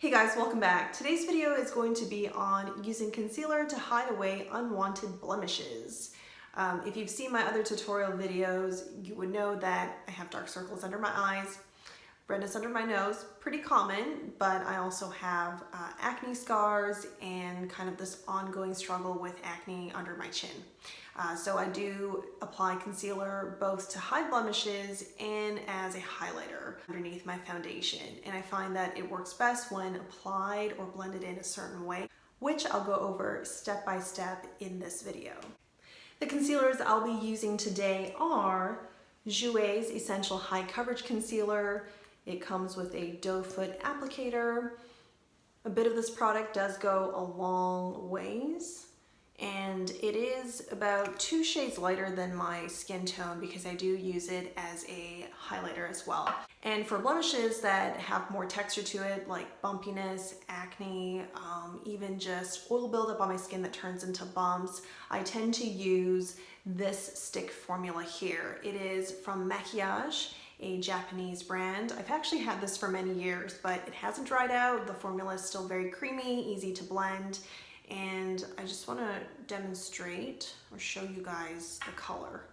Hey guys, welcome back. Today's video is going to be on using concealer to hide away unwanted blemishes. If you've seen my other tutorial videos, you would know that I have dark circles under my eyes, redness under my nose, pretty common, but I also have acne scars and kind of this ongoing struggle with acne under my chin. So I do apply concealer both to hide blemishes and as a highlighter underneath my foundation. And I find that it works best when applied or blended in a certain way, which I'll go over step by step in this video. The concealers I'll be using today are Jouer's Essential High Coverage Concealer. It comes with a doe foot applicator. A bit of this product does go a long ways, and it is about 2 shades lighter than my skin tone because I do use it as a highlighter as well. And for blemishes that have more texture to it, like bumpiness, acne, even just oil buildup on my skin that turns into bumps, I tend to use this stick formula here. It is from Macquillage, a Japanese brand. I've actually had this for many years, but it hasn't dried out. The formula is still very creamy, easy to blend, and I just want to demonstrate or show you guys the color.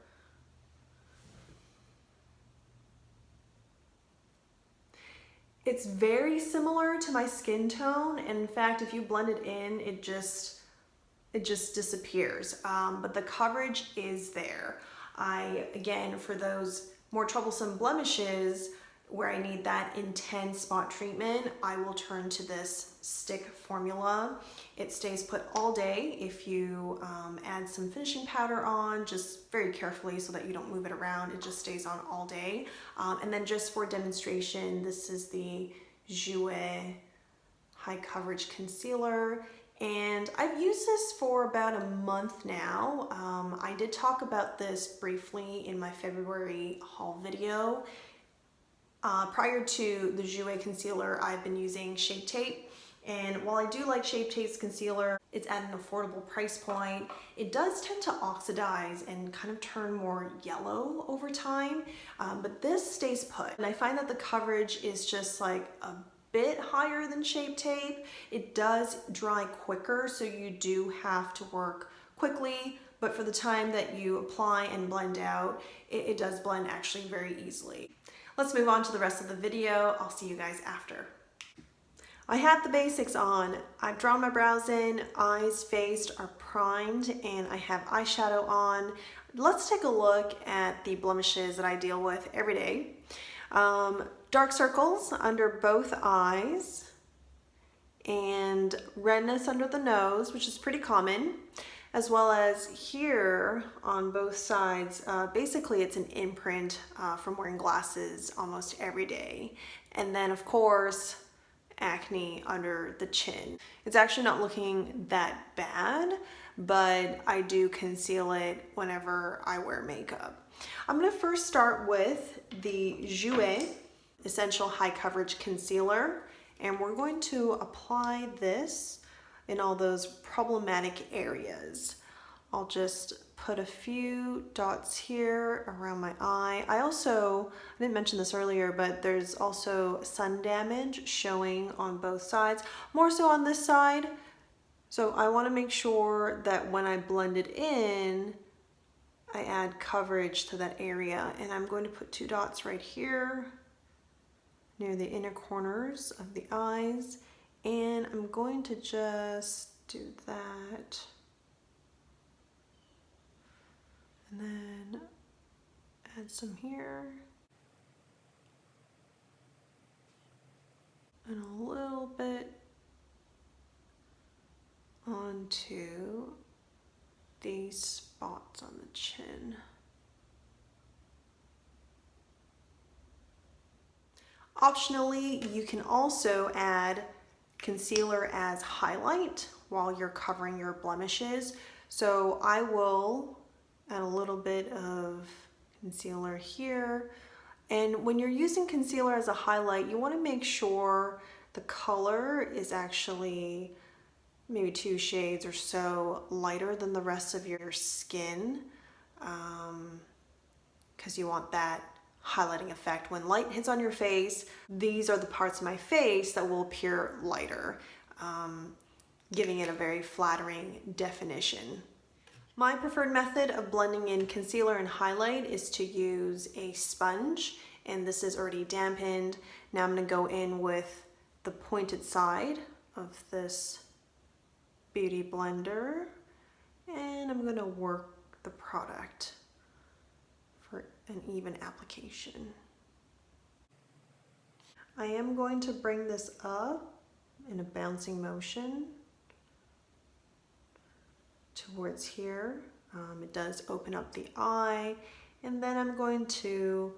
It's very similar to my skin tone, and in fact, if you blend it in, it just disappears, but the coverage is there. Again, for those more troublesome blemishes where I need that intense spot treatment, I will turn to this stick formula. It stays put all day if you add some finishing powder on, just very carefully so that you don't move it around. It just stays on all day. And then just for demonstration, this is the Jouer High Coverage Concealer. And I've used this for about a month now. I did talk about this briefly in my February haul video. Prior to the Jouer concealer, I've been using Shape Tape. And while I do like Shape Tape's concealer, it's at an affordable price point. It does tend to oxidize and kind of turn more yellow over time, but this stays put. And I find that the coverage is just like a bit higher than Shape Tape. It does dry quicker, so you do have to work quickly, but for the time that you apply and blend out, it does blend actually very easily. Let's move on to the rest of the video. I'll see you guys after. I had the basics on. I've drawn my brows in, eyes, face are primed, and I have eyeshadow on. Let's take a look at the blemishes that I deal with every day. Dark circles under both eyes and redness under the nose, which is pretty common, as well as here on both sides. Basically, it's an imprint from wearing glasses almost every day. And then, of course, acne under the chin. It's actually not looking that bad, but I do conceal it whenever I wear makeup. I'm going to first start with the Jouer Essential High Coverage Concealer, and we're going to apply this in all those problematic areas. I'll just put a few dots here around my eye. I didn't mention this earlier, but there's also sun damage showing on both sides, more so on this side. So I want to make sure that when I blend it in, I add coverage to that area, and I'm going to put 2 dots right here near the inner corners of the eyes, and I'm going to just do that, and then add some here, and a little bit onto these spots on the chin. Optionally, you can also add concealer as highlight while you're covering your blemishes. So I will add a little bit of concealer here. And when you're using concealer as a highlight, you want to make sure the color is actually maybe 2 shades or so lighter than the rest of your skin, because you want that highlighting effect. When light hits on your face, these are the parts of my face that will appear lighter, giving it a very flattering definition. My preferred method of blending in concealer and highlight is to use a sponge, and this is already dampened. Now I'm going to go in with the pointed side of this beauty blender, and I'm going to work the product for an even application. I am going to bring this up in a bouncing motion towards here. It does open up the eye, and then I'm going to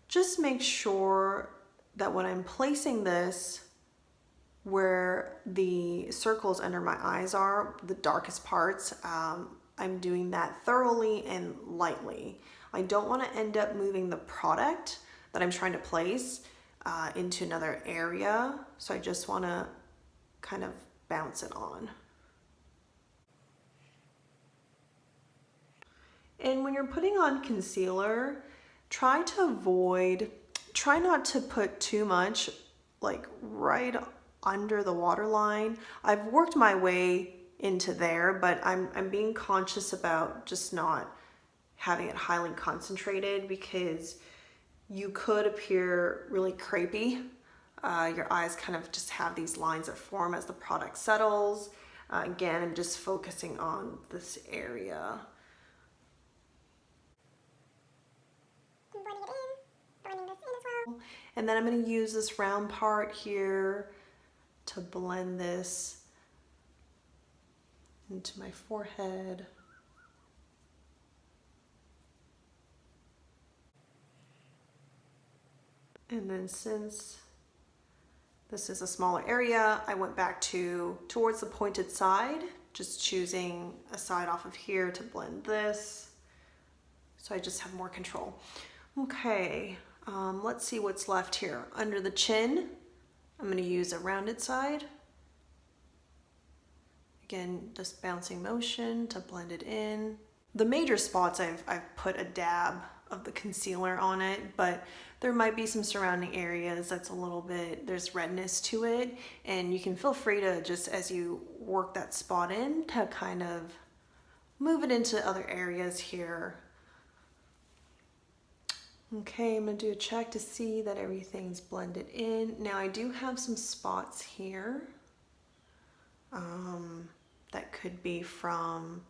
just make sure that when I'm placing this where the circles under my eyes are, the darkest parts, I'm doing that thoroughly and lightly. I don't want to end up moving the product that I'm trying to place into another area, so I just want to kind of bounce it on. And when you're putting on concealer, try not to put too much like right under the waterline. I've worked my way into there, but I'm being conscious about just not having it highly concentrated, because you could appear really crepey. Your eyes kind of just have these lines that form as the product settles. Again, I'm just focusing on this area. And then I'm going to use this round part here to blend this into my forehead. And then since this is a smaller area, I went back towards the pointed side, just choosing a side off of here to blend this. So I just have more control. Okay, let's see what's left here. Under the chin, I'm going to use a rounded side. Again, just bouncing motion to blend it in. The major spots, I've put a dab of the concealer on it, but there might be some surrounding areas that's a little bit, there's redness to it, and you can feel free to, just as you work that spot in, to kind of move it into other areas here. Okay, I'm going to do a check to see that everything's blended in. Now I do have some spots here that could be from,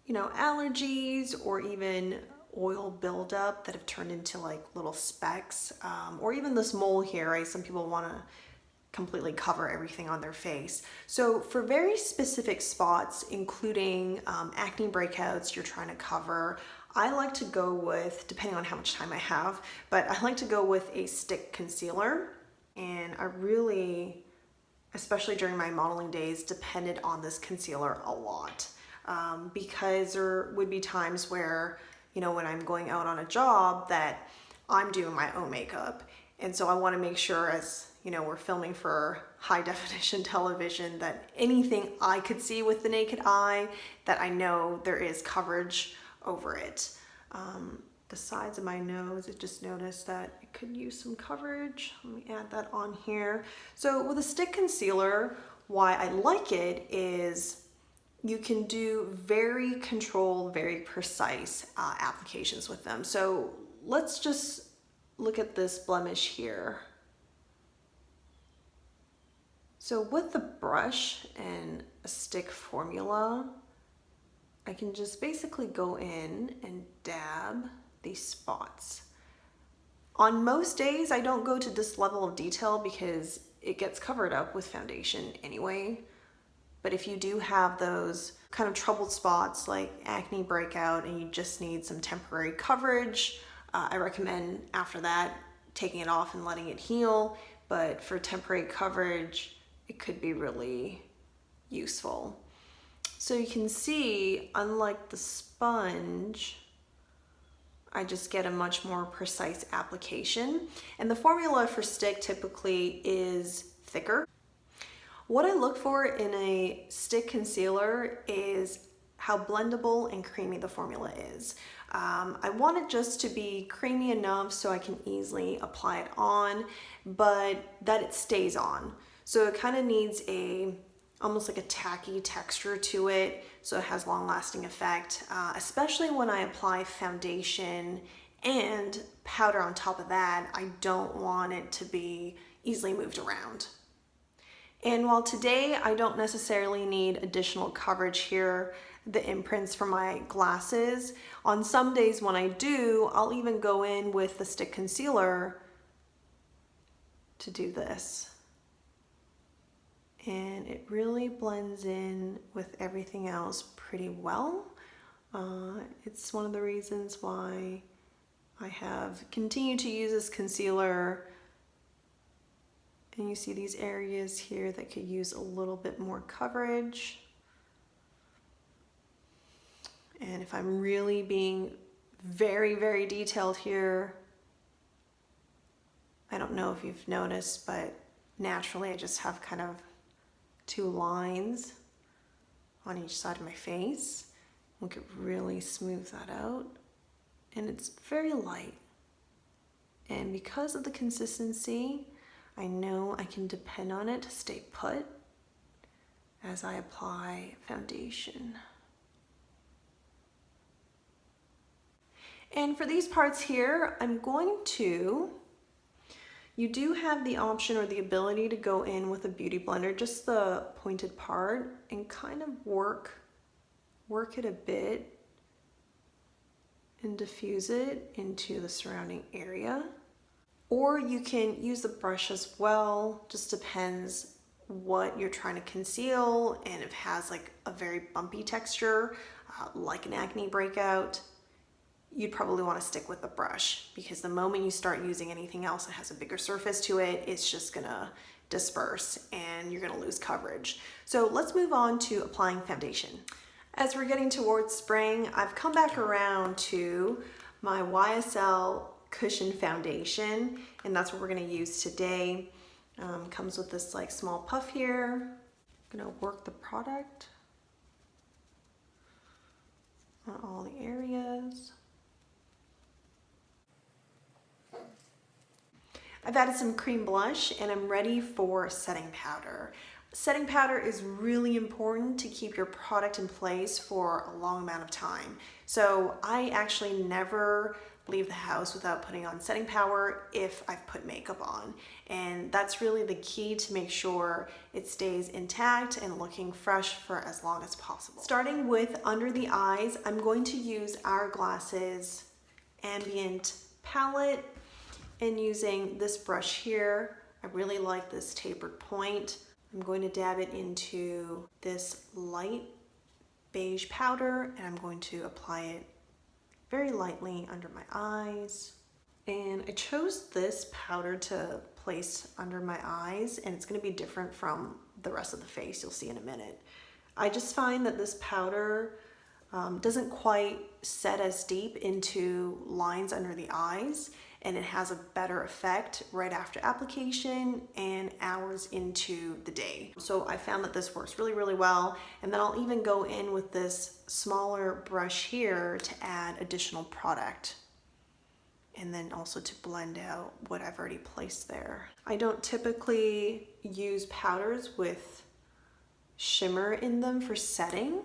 you know, allergies or even oil buildup that have turned into like little specks, or even this mole here, right? Some people want to completely cover everything on their face. So for very specific spots, including acne breakouts you're trying to cover, I like to go with, depending on how much time I have, but I like to go with a stick concealer. And I really, especially during my modeling days, depended on this concealer a lot, because there would be times where, you know, when I'm going out on a job that I'm doing my own makeup. And so I want to make sure, as you know, we're filming for high definition television, that anything I could see with the naked eye, that I know there is coverage over it. The sides of my nose, I just noticed that it could use some coverage. Let me add that on here. So with a stick concealer, why I like it is you can do very controlled, very precise applications with them. So let's just look at this blemish here. So with the brush and a stick formula, I can just basically go in and dab these spots. On most days, I don't go to this level of detail because it gets covered up with foundation anyway. But if you do have those kind of troubled spots like acne breakout and you just need some temporary coverage, I recommend after that taking it off and letting it heal. But for temporary coverage, it could be really useful. So you can see, unlike the sponge, I just get a much more precise application. And the formula for stick typically is thicker. What I look for in a stick concealer is how blendable and creamy the formula is. I want it just to be creamy enough so I can easily apply it on, but that it stays on. So it kind of needs almost like a tacky texture to it, so it has long-lasting effect, especially when I apply foundation and powder on top of that. I don't want it to be easily moved around. And while today I don't necessarily need additional coverage here, the imprints from my glasses, on some days when I do, I'll even go in with the stick concealer to do this. And it really blends in with everything else pretty well. It's one of the reasons why I have continued to use this concealer. And you see these areas here that could use a little bit more coverage. And if I'm really being very, very detailed here, I don't know if you've noticed, but naturally I just have kind of 2 lines on each side of my face. We could really smooth that out. And it's very light. And because of the consistency, I know I can depend on it to stay put as I apply foundation. And for these parts here, you do have the option or the ability to go in with a beauty blender, just the pointed part, and kind of work it a bit and diffuse it into the surrounding area. Or you can use the brush as well, just depends what you're trying to conceal, and if it has like a very bumpy texture, like an acne breakout, you'd probably want to stick with the brush, because the moment you start using anything else that has a bigger surface to it, it's just gonna disperse and you're gonna lose coverage. So let's move on to applying foundation. As we're getting towards spring, I've come back around to my YSL Cushion foundation, and that's what we're gonna use today. Comes with this like small puff here. I'm gonna work the product on all the areas. I've added some cream blush and I'm ready for setting powder. Setting powder is really important to keep your product in place for a long amount of time. So I actually never leave the house without putting on setting powder if I've put makeup on. And that's really the key to make sure it stays intact and looking fresh for as long as possible. Starting with under the eyes, I'm going to use Hourglass's Ambient palette, and using this brush here, I really like this tapered point. I'm going to dab it into this light beige powder, and I'm going to apply it very lightly under my eyes. And I chose this powder to place under my eyes, and it's gonna be different from the rest of the face, you'll see in a minute. I just find that this powder doesn't quite set as deep into lines under the eyes, and it has a better effect right after application and hours into the day. So I found that this works really, really well. And then I'll even go in with this smaller brush here to add additional product, and then also to blend out what I've already placed there. I don't typically use powders with shimmer in them for setting,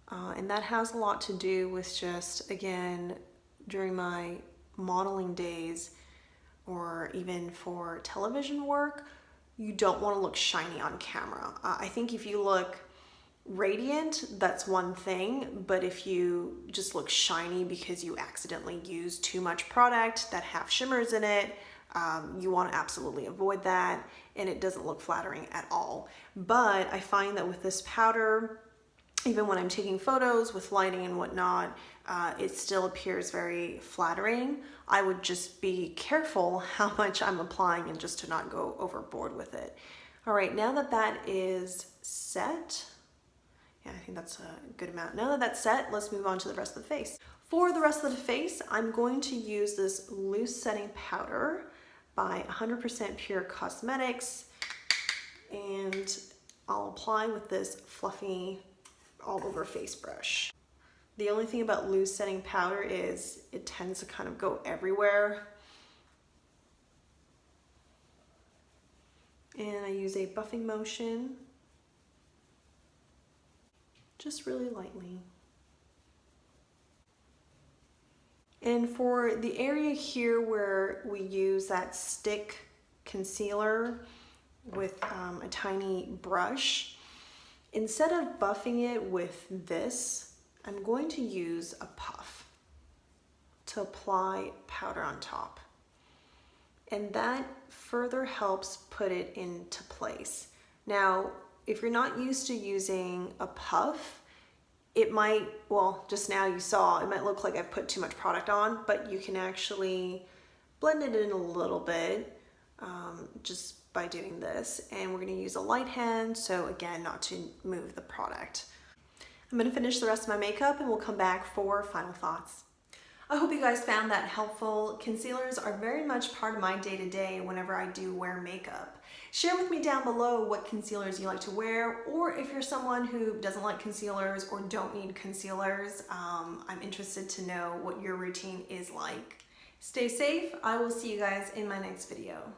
and that has a lot to do with just, again, during my modeling days or even for television work, you don't want to look shiny on camera. I think if you look radiant, that's one thing, but if you just look shiny because you accidentally use too much product that have shimmers in it, you want to absolutely avoid that, and it doesn't look flattering at all. But I find that with this powder, even when I'm taking photos with lighting and whatnot, it still appears very flattering. I would just be careful how much I'm applying and just to not go overboard with it. All right, now that that is set, yeah, I think that's a good amount. Now that that's set, let's move on to the rest of the face. For the rest of the face, I'm going to use this loose setting powder by 100% Pure Cosmetics, and I'll apply with this fluffy all over face brush. The only thing about loose setting powder is it tends to kind of go everywhere. And I use a buffing motion, just really lightly. And for the area here where we use that stick concealer with a tiny brush, instead of buffing it with this, I'm going to use a puff to apply powder on top. And that further helps put it into place. Now, if you're not used to using a puff, it might, well, just now you saw, it might look like I've put too much product on, but you can actually blend it in a little bit just by doing this. And we're gonna use a light hand, so again, not to move the product. I'm gonna finish the rest of my makeup and we'll come back for final thoughts. I hope you guys found that helpful. Concealers are very much part of my day-to-day whenever I do wear makeup. Share with me down below what concealers you like to wear, or if you're someone who doesn't like concealers or don't need concealers, I'm interested to know what your routine is like. Stay safe. I will see you guys in my next video.